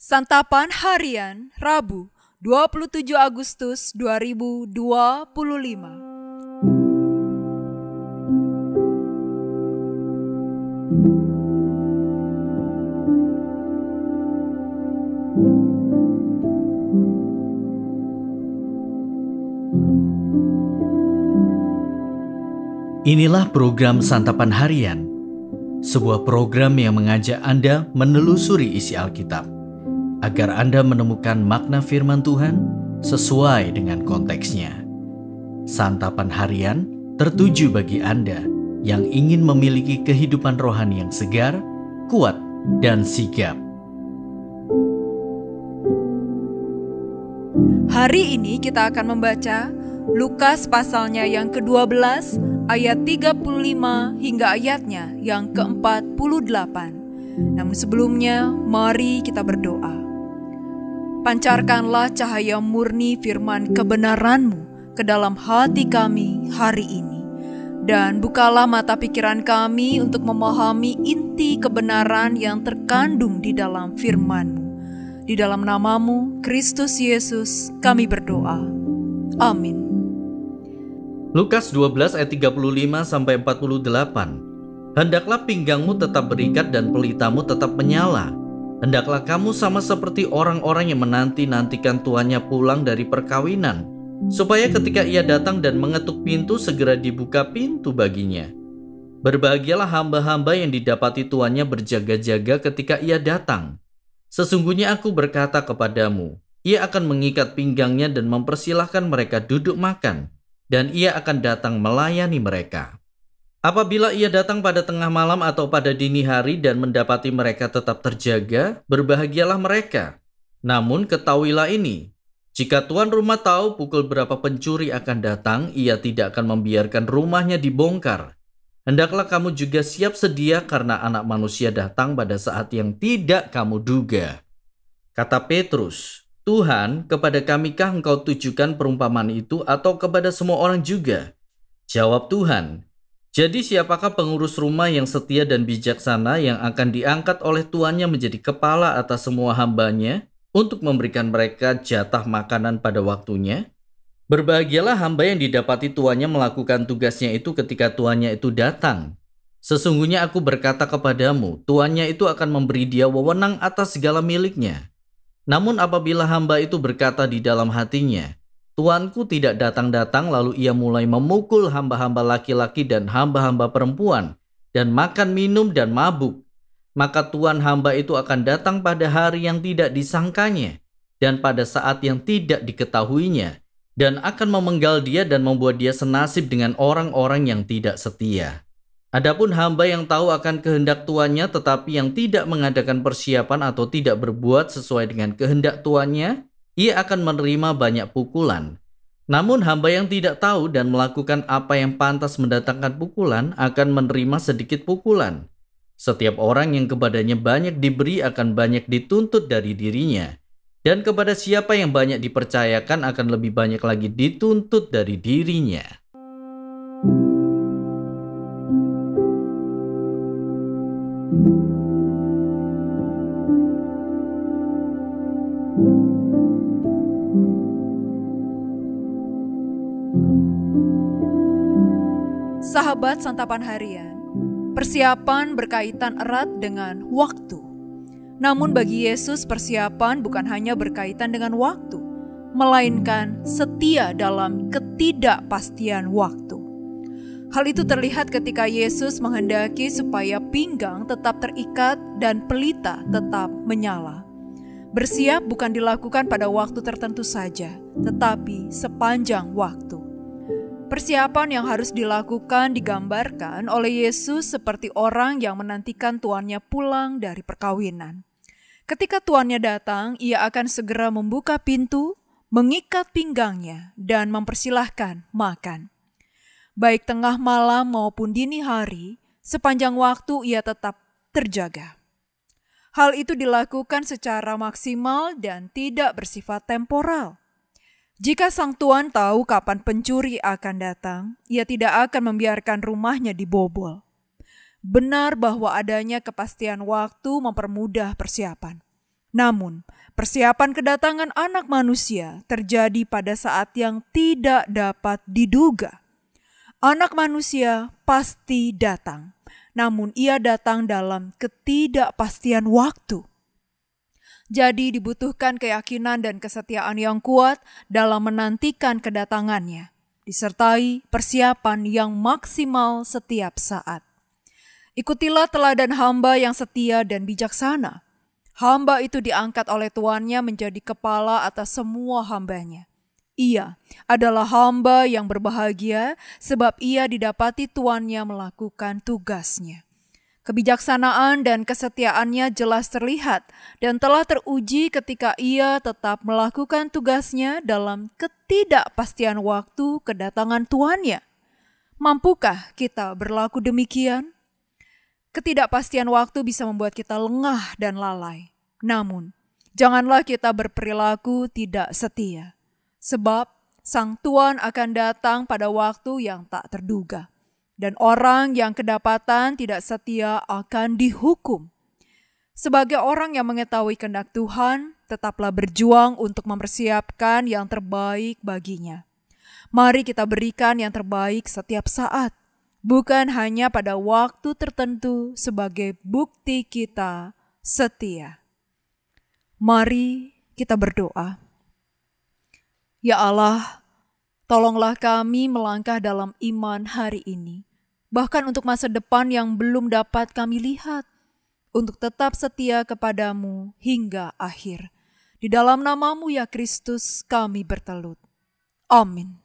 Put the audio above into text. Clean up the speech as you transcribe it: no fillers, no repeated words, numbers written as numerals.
Santapan Harian Rabu 27 Agustus 2025. Inilah program Santapan Harian, sebuah program yang mengajak Anda menelusuri isi Alkitab, agar Anda menemukan makna firman Tuhan sesuai dengan konteksnya. Santapan Harian tertuju bagi Anda yang ingin memiliki kehidupan rohani yang segar, kuat, dan sigap. Hari ini kita akan membaca Lukas pasalnya yang ke-12 ayat 35 hingga ayatnya yang ke-48. Namun sebelumnya, mari kita berdoa. Pancarkanlah cahaya murni firman kebenaran-Mu ke dalam hati kami hari ini. Dan bukalah mata pikiran kami untuk memahami inti kebenaran yang terkandung di dalam firman-Mu. Di dalam nama-Mu, Kristus Yesus, kami berdoa. Amin. Lukas 12 ayat 35-48. Hendaklah pinggangmu tetap berikat dan pelitamu tetap menyala. Hendaklah kamu sama seperti orang-orang yang menanti-nantikan tuannya pulang dari perkawinan, supaya ketika ia datang dan mengetuk pintu, segera dibuka pintu baginya. Berbahagialah hamba-hamba yang didapati tuannya berjaga-jaga ketika ia datang. Sesungguhnya aku berkata kepadamu, ia akan mengikat pinggangnya dan mempersilahkan mereka duduk makan, dan ia akan datang melayani mereka. Apabila ia datang pada tengah malam atau pada dini hari dan mendapati mereka tetap terjaga, berbahagialah mereka. Namun ketahuilah ini, jika tuan rumah tahu pukul berapa pencuri akan datang, ia tidak akan membiarkan rumahnya dibongkar. Hendaklah kamu juga siap sedia karena Anak Manusia datang pada saat yang tidak kamu duga. Kata Petrus, Tuhan, kepada kamikah engkau tujukan perumpamaan itu atau kepada semua orang juga? Jawab Tuhan, jadi siapakah pengurus rumah yang setia dan bijaksana yang akan diangkat oleh tuannya menjadi kepala atas semua hambanya untuk memberikan mereka jatah makanan pada waktunya? Berbahagialah hamba yang didapati tuannya melakukan tugasnya itu ketika tuannya itu datang. Sesungguhnya aku berkata kepadamu, tuannya itu akan memberi dia wewenang atas segala miliknya. Namun apabila hamba itu berkata di dalam hatinya, Tuanku tidak datang-datang, lalu ia mulai memukul hamba-hamba laki-laki dan hamba-hamba perempuan, dan makan minum dan mabuk, maka tuan hamba itu akan datang pada hari yang tidak disangkanya, dan pada saat yang tidak diketahuinya, dan akan memenggal dia dan membuat dia senasib dengan orang-orang yang tidak setia. Adapun hamba yang tahu akan kehendak tuannya tetapi yang tidak mengadakan persiapan atau tidak berbuat sesuai dengan kehendak tuannya, ia akan menerima banyak pukulan. Namun hamba yang tidak tahu dan melakukan apa yang pantas mendatangkan pukulan akan menerima sedikit pukulan. Setiap orang yang kepadanya banyak diberi akan banyak dituntut dari dirinya. Dan kepada siapa yang banyak dipercayakan akan lebih banyak lagi dituntut dari dirinya. Sahabat Santapan Harian, persiapan berkaitan erat dengan waktu. Namun bagi Yesus persiapan bukan hanya berkaitan dengan waktu, melainkan setia dalam ketidakpastian waktu. Hal itu terlihat ketika Yesus menghendaki supaya pinggang tetap terikat dan pelita tetap menyala. Bersiap bukan dilakukan pada waktu tertentu saja, tetapi sepanjang waktu. Persiapan yang harus dilakukan digambarkan oleh Yesus seperti orang yang menantikan tuannya pulang dari perkawinan. Ketika tuannya datang, ia akan segera membuka pintu, mengikat pinggangnya, dan mempersilahkan makan. Baik tengah malam maupun dini hari, sepanjang waktu ia tetap terjaga. Hal itu dilakukan secara maksimal dan tidak bersifat temporal. Jika sang tuan tahu kapan pencuri akan datang, ia tidak akan membiarkan rumahnya dibobol. Benar bahwa adanya kepastian waktu mempermudah persiapan. Namun, persiapan kedatangan Anak Manusia terjadi pada saat yang tidak dapat diduga. Anak Manusia pasti datang, namun Ia datang dalam ketidakpastian waktu. Jadi dibutuhkan keyakinan dan kesetiaan yang kuat dalam menantikan kedatangannya, disertai persiapan yang maksimal setiap saat. Ikutilah teladan hamba yang setia dan bijaksana. Hamba itu diangkat oleh tuannya menjadi kepala atas semua hambanya. Ia adalah hamba yang berbahagia sebab ia didapati tuannya melakukan tugasnya. Kebijaksanaan dan kesetiaannya jelas terlihat dan telah teruji ketika ia tetap melakukan tugasnya dalam ketidakpastian waktu kedatangan tuannya. Mampukah kita berlaku demikian? Ketidakpastian waktu bisa membuat kita lengah dan lalai. Namun, janganlah kita berperilaku tidak setia. Sebab, Sang Tuan akan datang pada waktu yang tak terduga. Dan orang yang kedapatan tidak setia akan dihukum. Sebagai orang yang mengetahui kehendak Tuhan, tetaplah berjuang untuk mempersiapkan yang terbaik baginya. Mari kita berikan yang terbaik setiap saat. Bukan hanya pada waktu tertentu sebagai bukti kita setia. Mari kita berdoa. Ya Allah, tolonglah kami melangkah dalam iman hari ini, bahkan untuk masa depan yang belum dapat kami lihat, untuk tetap setia kepadamu hingga akhir. Di dalam nama-Mu ya Kristus kami bertelut. Amin.